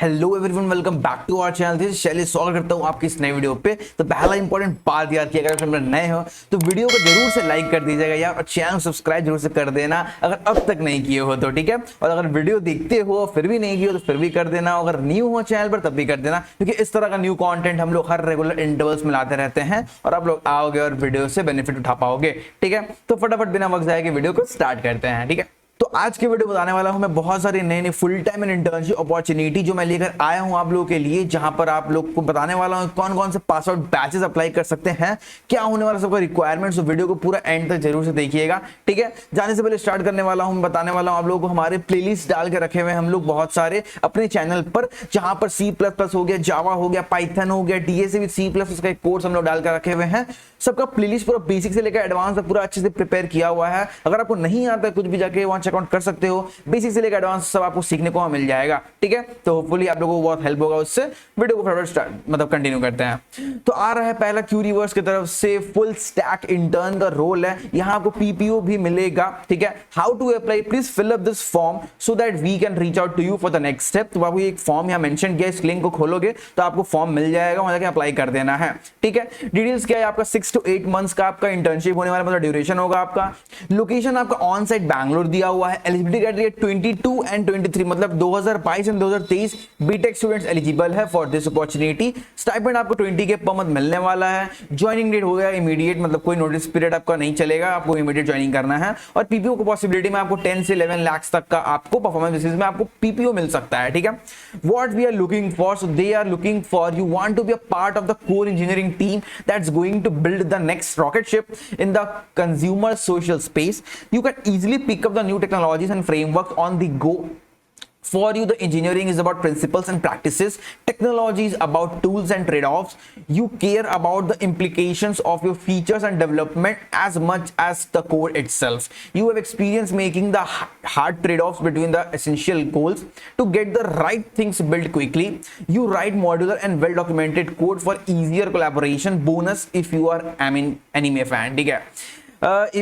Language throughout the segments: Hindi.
Hello everyone, welcome back to our channel. This Shailesh, स्वागत करता हूं आपकी इस नए वीडियो पे। तो पहला इंपॉर्टेंट बात यार कि अगर आप नए हो तो वीडियो को जरूर से लाइक कर दीजिएगा यार, और चैनल सब्सक्राइब जरूर से कर देना अगर अब तक नहीं किए हो तो, ठीक है। और अगर वीडियो देखते हो फिर भी नहीं किए हो तो फिर भी कर देना, अगर न्यू हो चैनल पर तब भी कर देना, क्योंकि इस तरह का न्यू कंटेंट हम लोग हर रेगुलर इंटरवल्स में लाते रहते हैं और आप लोग आओगे और वीडियो से बेनिफिट उठा पाओगे, ठीक है। तो फटाफट बिना वक्त जाए के वीडियो को स्टार्ट करते हैं, ठीक है। तो आज के वीडियो बताने वाला हूं मैं बहुत सारे नए नए full time and internship opportunity जो मैं लेकर आया हूं आप लोगों के लिए, जहां पर आप लोग को बताने वाला हूं कौन कौन से पास आउट बैचेस अप्लाई कर सकते हैं, क्या होने वाला सबका रिक्वायरमेंट्स। वीडियो को पूरा एंड तक जरूर से देखिएगा, ठीक है। जाने से पहले स्टार्ट करने वाला हूं, बताने वाला हूं आप लोगों को हमारे प्लेलिस्ट डाल के रखे हुए हैं हम लोग बहुत सारे अपने चैनल पर, जहां पर C++ हो गया, जावा हो गया, पाइथन हो गया, DSA विद C++ का एक कोर्स हम लोग डाल कर रखे हुए हैं। सबका प्लेलिस्ट पूरा बेसिक से लेकर एडवांस तक पूरा अच्छे से प्रिपेयर किया हुआ है। अगर आपको नहीं आता कुछ भी जाके वहां चेकआउट कर सकते हो, बेसिक से लेकर एडवांस सब आपको सीखने को मिल जाएगा, ठीक है। तो होपफुली आप लोगों को बहुत हेल्प होगा उससे। वीडियो को फटाफट कंटिन्यू करते हैं। तो आ रहा है पहला क्यूरीवर्स की तरफ से फुल स्टैक इंटर्न का रोल है। यहाँ आपको PPO भी मिलेगा, ठीक है। How to apply, please fill up this form so that we can reach out to you for the next step. तो आपको एक फॉर्म यहाँ मेंशन किया, इस लिंक को खोलोगे तो आपको फॉर्म मिल जाएगा, वहां जाके अप्लाई कर देना है, ठीक है। डिटेल्स क्या है, आपका 6 to 8 मंथ्स का आपका इंटर्नशिप होने वाला, मतलब ड्यूरेशन होगा आपका। लोकेशन आपका ऑन साइट बैंगलोर दिया हुआ है। एलिजिबिलिटी क्राइटेरिया 22 एंड 23, मतलब 2022 एंड 2023 बीटेक स्टूडेंट्स एलिजिबल है फॉर दिस अपॉर्चुनिटी। स्टाइपेंड आपको 20K पर मंथ मिलने वाला है। ज्वाइनिंग डेट हो गया इमीडिएट, मतलब कोई नोटिस पीरियड आपका नहीं चलेगा, आपको इमीडिएट ज्वाइनिंग करना है। और PPO को पॉसिबिलिटी में आपको 10 से 11 लाख तक का आपको परफॉर्मेंस बेसिस में आपको PPO मिल सकता है, ठीक है। What we are looking for, so they are looking for, you want to be a part of the core engineering team that's going to build the next rocket ship in the consumer social space. You can easily pick up the new technologies and frameworks on the go. For you, the engineering is about principles and practices. Technology is about tools and trade-offs. You care about the implications of your features and development as much as the code itself. You have experience making the hard trade-offs between the essential goals to get the right things built quickly. You write modular and well-documented code for easier collaboration. Bonus if you are anime fan. ठीक है?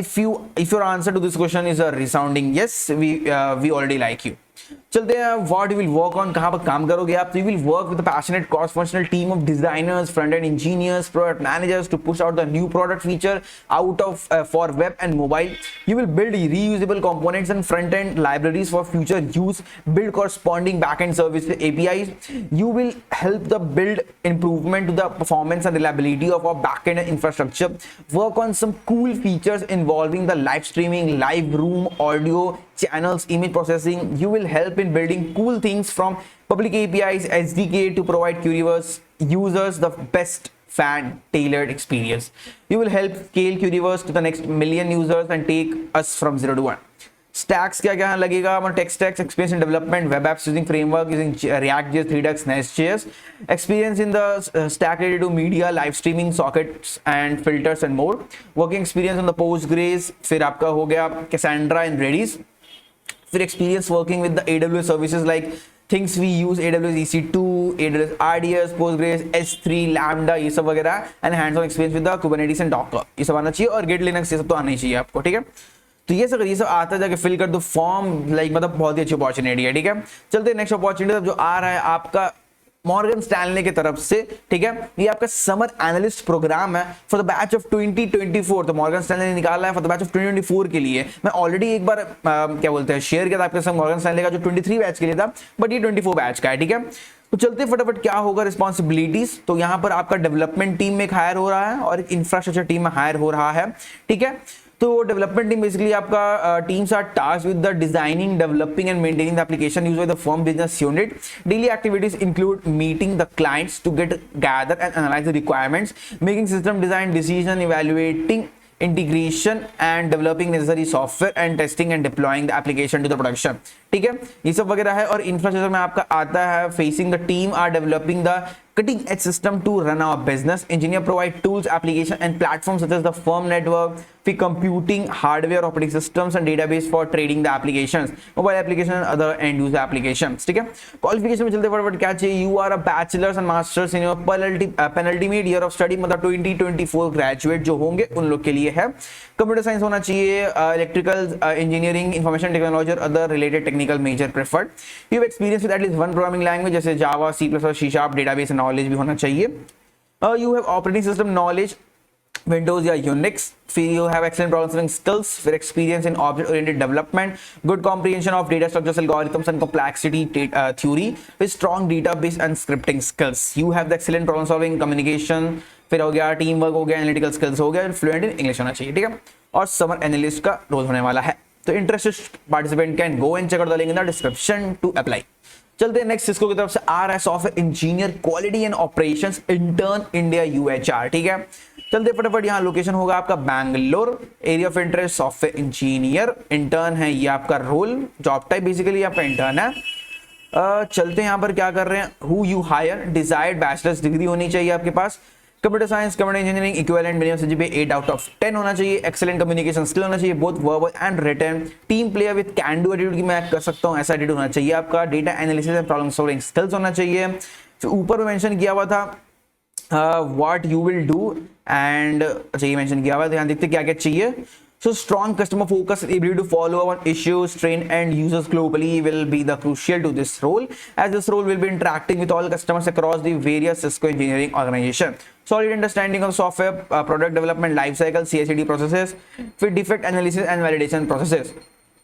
If your answer to this question is a resounding yes, we already like you. चलते हैं, what you will work on, कहां पर काम करोगे आप। You will work with passionate cross functional team of designers, front end engineers, product managers to push out the new product feature out of for web and mobile. You will build reusable components and front end libraries for future use, build corresponding back end service APIs. You will help the build improvement to the performance and reliability of our backend infrastructure. Work on some cool features involving the live streaming, live room, audio channels, image processing. You will help in building cool things from public APIs, SDK to provide Curryverse users the best fan tailored experience. You will help scale Curryverse to the next million users and take us from 0 to 1. Stacks क्या क्या लगेगा, tech stacks, experience in development, web apps using framework using React.js, Redux, Nest.js, experience in the stack related to media, live streaming, sockets and filters and more, working experience on the Postgres, फिर आपका हो गया Cassandra and Redis, फिर experience working with the AWS services like things we use, AWS EC2, AWS RDS, Postgres, S3, Lambda, ये सब वगैरह, and hands-on experience with the Kubernetes and Docker, ये सब आना चाहिए, और Git, Linux ये सब तो आना ही चाहिए आपको, ठीक है। तो ये सब आता है, जाके फिल कर दो फॉर्म, मतलब बहुत ही अच्छी अपॉर्चुनिटी है, ठीक है। चलते नेक्स्ट अपॉर्चुनिटी जो आ रहा है आपका मॉर्गन स्टैनले की तरफ से, ठीक है। ये आपका समर एनालिस्ट प्रोग्राम है फॉर द बैच ऑफ 2024। तो मॉर्गन स्टैनले ने निकाला है फॉर द बैच ऑफ 2024 के लिए। मैं ऑलरेडी एक बार क्या बोलते हैं शेयर किया था आपके साथ मॉर्गन स्टैनले का जो 23 बैच के लिए था, बट ये 24 बैच का है, ठीक है। तो चलते फटाफट क्या होगा रिस्पॉन्सिबिलिटीज। तो यहाँ पर आपका डेवलपमेंट टीम में हायर हो रहा है और एक इंफ्रास्ट्रक्चर टीम में हायर हो रहा है, ठीक है। तो डेवलपमेंट टीम बेसिकली आपका teams are tasked with the designing, developing and maintaining the application used by the firm business unit. Daily activities include meeting the clients to gather and analyze the requirements, making system design decision, evaluating integration and developing necessary software and testing and deploying the application to the production. ठीक है, ये सब वगैरह है. और इंफ्रास्ट्रक्चर में आपका आता है facing the team are developing the cutting edge system to run our business. Engineer provide tools, application and platforms such as the firm network, फिर computing hardware, operating systems and database for trading the applications, mobile application and other end user applications. ठीक है, क्वालिफिकेशन में चलते फटाफट क्या चाहिए. You are a bachelor's and master's in your penultimate year of study, मतलब 2024 ग्रेजुएट जो होंगे उन लोग के लिए है. कंप्यूटर साइंस होना चाहिए, इलेक्ट्रिकल इंजीनियरिंग, इंफॉर्मेशन टेक्नोलॉजी और other related technical technical major preferred. You have experience with at least one programming language जैसे जावा, सी प्लस और सी शार्प, डेटाबेस नॉलेज भी होना चाहिए। You have operating system knowledge, Windows या यूनिक्स। फिर you have excellent problem solving skills, फिर experience in object oriented development, good comprehension of data structures, algorithms and complexity theory, with strong database and scripting skills. You have the excellent problem solving communication, फिर हो गया टीम वर्क हो गया, एनालिटिकल स्किल्स हो गया, फ्लुएंट इन इंग्लिश होना चाहिए, ठीक है। और समर एनालिस्ट का रोल होने वाला है। तो interested participant can go and check out the link in the description to apply. चलते हैं नेक्स्ट सिस्को की तरफ से आ रहा है software engineer quality and operations intern India UHR, ठीक है। चलते फटाफट, यहाँ लोकेशन होगा आपका Bangalore, area of interest software engineer, intern है ये आपका रोल, जॉब टाइप बेसिकली आपका इंटर्न है। चलते हैं यहाँ पर क्या कर रहे हैं, who you hire, desired bachelor's degree होनी चाहिए आपके पास, computer science, computer engineering equivalent minimum CGPA 8 out of 10 होना चाहिए, एक्सीलेंट कम्युनिकेशन स्किल होना चाहिए both verbal and written, team player with can do attitude की मैं कर सकता हूं ऐसा एटीट्यूड होना चाहिए आपका, data analysis and problem solving skills होना चाहिए। फिर ऊपर में मेंशन किया हुआ था what you will do and, अच्छा ये मेंशन किया हुआ है, ध्यान देखते क्या क्या चाहिए। So strong customer focus, ability to follow up on issues, train end users globally will be the crucial to this role, as this role will be interacting with all customers across the various Cisco engineering organization. Solid understanding of software product development life cycle, CI/CD processes, फिर defect analysis and validation processes.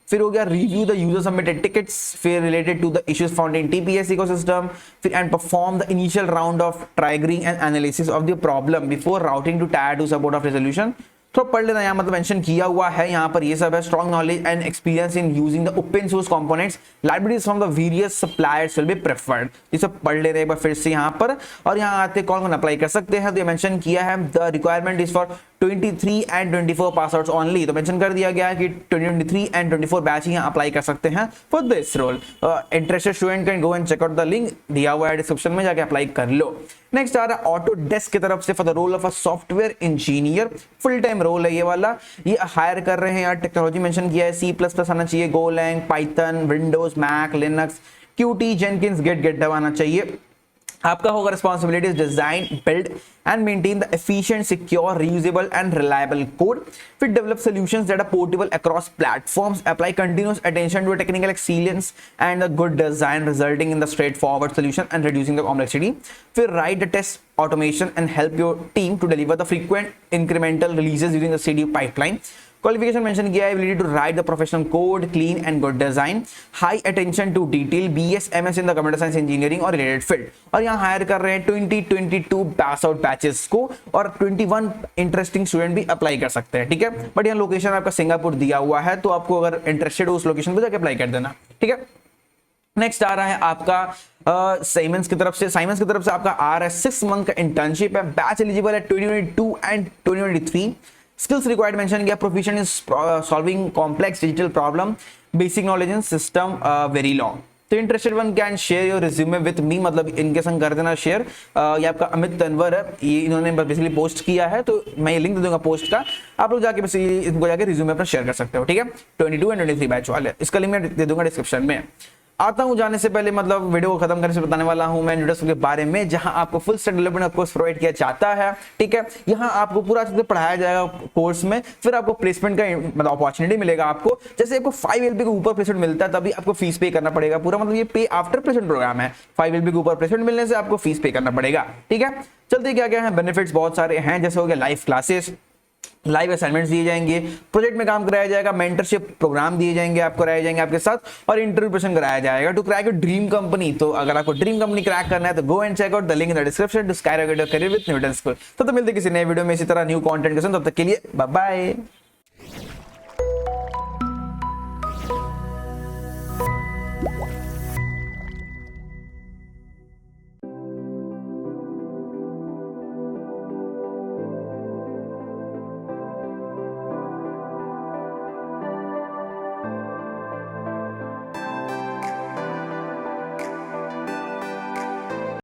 फिर हो गया review the user submitted tickets, फिर related to the issues found in TPS ecosystem, फिर and perform the initial round of triaging and analysis of the problem before routing to tier 2 support of resolution. तो पढ़ लेना, यहाँ मतलब मेंशन किया हुआ है यहाँ पर ये सब है। Strong knowledge and experience in using the open source components, libraries from the various suppliers will be preferred. ये सब पढ़ ले रहे एक बार फिर से यहाँ पर। और यहाँ आते कौन कौन अप्लाई कर सकते हैं, तो ये मेंशन किया है the requirement is for 23 and 24 pass outs only. तो मेंशन कर दिया गया है कि 2023 एंड 24 बैच ही यहाँ अप्लाई कर सकते हैं for this role. Interested student can go and check out the link दिया हुआ है डिस्क्रिप्शन में, जाके अप्लाई कर लो। नेक्स्ट आ रहा है ऑटोडेस्क की तरफ से for the role of a software engineer, full time role है ये वाला। ये हायर कर रहे हैं यार, टेक्नोलॉजी मेंशन किया है, C++ आना चाहिए, Golang, Python, Windows, Mac, Linux, Qt, Jenkins, GitHub आना चाहिए। आपका होगा responsibilities design, build and maintain the efficient, secure, reusable and reliable code, फिर develop solutions that are portable across platforms, apply continuous attention to technical excellence and the good design resulting in the straightforward solution and reducing the complexity, फिर write the test automation and help your team to deliver the frequent incremental releases using the CD pipeline. Qualification mention किया है, ability to write the professional code, clean and good design, high attention to detail, BS, MS in the computer science engineering और related field। और यहाँ हायर कर रहे हैं 2022 पास आउट बैचेस को, और 21 इंटरेस्टिंग स्टूडेंट भी अप्लाई कर सकते हैं, ठीक है। बट यहाँ लोकेशन आपका सिंगापुर दिया हुआ है, तो आपको अगर इंटरेस्टेड हो उस लोकेशन पर जाके अप्लाई कर देना, ठीक है। नेक्स्ट आ रहा है आपका साइमंस की तरफ से आपका आ रहा है 6 मंथ का इंटर्नशिप है, बैच एलिजिबल है 2022 एंड 2023। स्किल्स रिक्वायर्ड मेंशन किया, proficient in solving complex digital problem, basic knowledge in system very long. तो interested one can share your resume with me, मतलब इनके संग कर देना शेयर। ये आपका अमित तनवर है, ये इन्होंने बेसिकली पोस्ट किया है, तो मैं ये लिंक दे दूंगा पोस्ट का, आप लोग जाके बेसिकली इनको जाके रिज्यूमे अपना शेयर कर सकते हो, ठीक है। 22 एंड 23 बैच वाले, इसका लिंक मैं दे दूंगा डिस्क्रिप्शन में। आता हूं जाने से पहले, मतलब वीडियो को खत्म करने से बताने वाला हूं मैं न्यूडल्स के बारे में, जहां आपको full stack development course provide किया जाता है, ठीक है। यहां आपको पूरा अच्छे से पढ़ाया जाएगा कोर्स में, फिर आपको प्लेसमेंट का मतलब अपॉर्चुनिटी मिलेगा आपको। जैसे आपको 5 LP के ऊपर प्लेसमेंट मिलता है, तभी आपको फीस पे करना पड़ेगा पूरा, मतलब ये पे आफ्टर प्लेसमेंट प्रोग्राम है। 5 LP के ऊपर प्लेसमेंट मिलने से आपको फीस पे करना पड़ेगा, ठीक है। चलते क्या क्या है, बेनिफिट्स बहुत सारे हैं, जैसे हो गया लाइव क्लासेस, लाइव असाइनमेंट्स दिए जाएंगे, प्रोजेक्ट में काम कराया जाएगा, मेंटरशिप प्रोग्राम दिए जाएंगे, आपको कराए जाएंगे आपके साथ, और इंटरव्यू प्रेशन कराया जाएगा to crack your dream company. तो अगर आपको ड्रीम कंपनी क्रैक करना है तो go and check out the link in the description to skyrocket your career with Newton School. तो मिलते हैं किसी नए वीडियो में इसी तरह न्यू कंटेंट के साथ, तब तक के लिए बाय बाय।